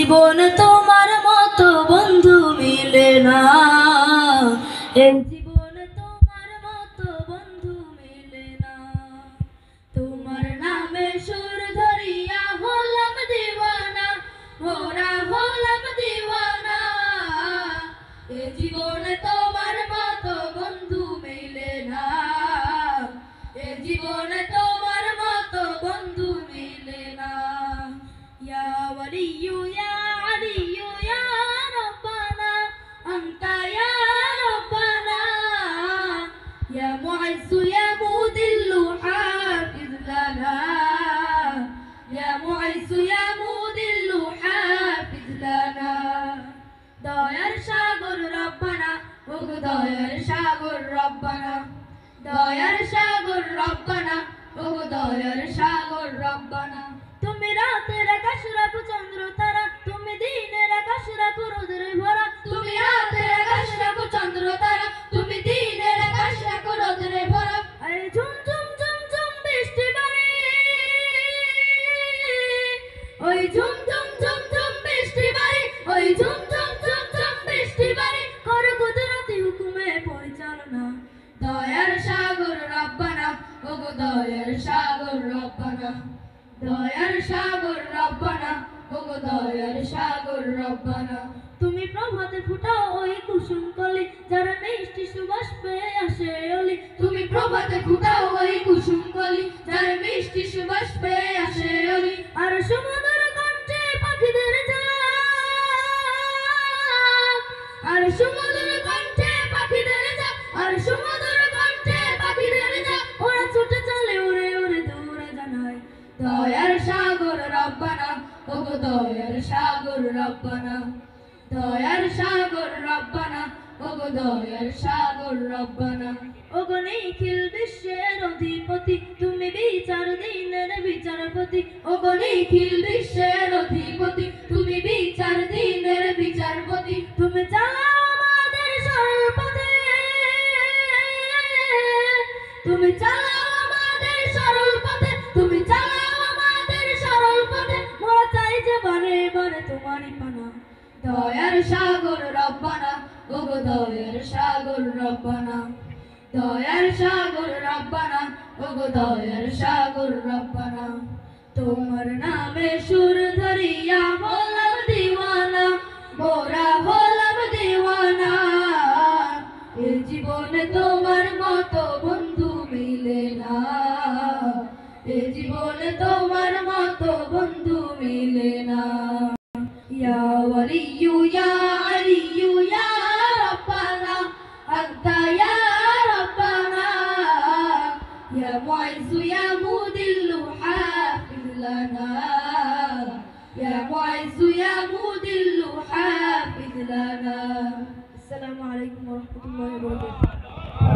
জীবনে তোমার মতো বন্ধু মিলে না, এই জীবনে তোমার মতো বন্ধু মিলে না। তোমার নামে সুর ধরিয়া হলাম দিওয়ানা, মোরা হলাম দিওয়ানা। এই জীবনে তোমার মতো বন্ধু মিলে না, এই জীবনে তোমার মতো বন্ধু মিলে না। ইয়া ওয়ালিয়্যু ইয়া আলিয়্যু ইয়া রাব্বানা আনতা ইয়া রাব্বানা, ইয়া মুইজ্জু ইয়া মুদিল্লু হাফিজ লানা, ইয়া মুইজ্জু ইয়া মুদিল্লু হাফিজ লানা। দয়ার সাগর রব্বানা, ওগো দয়ার সাগর রব্বানা, দয়ার সাগর রব্বানা, ওগো দয়ার সাগর রব্বানা। তুমি রাতের আকাশ রাখো চন্দ্র তারা, তুমি দিনের আকাশ রাখো রোদে ভরা। তুমি রাতের আকাশ রাখো চন্দ্র তারা, তুমি দিনের আকাশ রাখো রোদে ভরা। আরে ঝুম ঝুম ঝুম ঝুম বৃষ্টি বাড়ে, ওই ঝুম ঝুম ঝুম ঝুম বৃষ্টি বাড়ে, ওই ঝুম ঝুম ঝুম ঝুম বৃষ্টি বাড়ে। করো কুদরতি হুকুমে পরিচালনা, দয়ার সাগর রব্বানা, ওগো দয়ার সাগর রব্বানা, দয়ার সাগর রব্বানা, ওগো দয়ার সাগর রব্বানা। তুমি প্রভাতে ফুটাও ওই কুসুম কলি, যারা মিষ্টি সুবাস পেয়ে আসে অলি। তুমি প্রভাতে ফুটাও ওই কুসুম কলি, যারা মিষ্টি সুবাস পেয়ে আসে অলি। আর সমুদ্র কণ্ঠে পাখিদের ডাক, আর সমুদ্র কণ্ঠে পাখিদের ডাক, আর সমুদ্র কণ্ঠে পাখিদের ডাক। ওরা ছুটে চলে উড়ে উড়ে দূরে জানায়, দয়ার সাগর রব্বানা, ওগো দয়ার সাগর রব্বানা, দয়ার সাগর রব্বানা, ওগো দয়ার সাগর রব্বানা। ওগো নিখিল বিশ্বের অধিপতি, তুমি বিচার দিনের বিচারপতি। ওগো নিখিল বিশ্বের অধিপতি, তুমি বিচার দিনের বিচারপতি। তুমি চালাও আমাদের সরল পথে, তুমি চালাও আমাদের সরল পথে, তুমি চালাও আমাদের সরল পথে। মোরা চাই যে বারে বারে তোমারই পানা, দয়ার সাগর রব্বানা, ওগো দয়ার সাগর রব্বানা, দয়ার সাগর রব্বানা, ওগো দয়ার সাগর রব্বানা। তোমার নামে সুর ধরিয়া হলাম দিওয়ানা, মোরা হলাম দিওয়ানা। এই জীবনে তোমার মতো বন্ধু মিলে না, এই জীবনে তোমার মতো বন্ধু মিলে না। ইয়া ওয়ালিয়্যু ইয়া আলিয়্যু ইয়া রাব্বানা আনতা ইয়া রাব্বানা, ইয়া মুইজ্জু ইয়া মুদিল্লু হাফিজ লানা, ইয়া মুইজ্জু ইয়া মুদিল্লু হাফিজ লানা। আসসালামু আলাইকুম ওয়া রাহমাতুল্লাহি ওয়া বারাকাতুহু।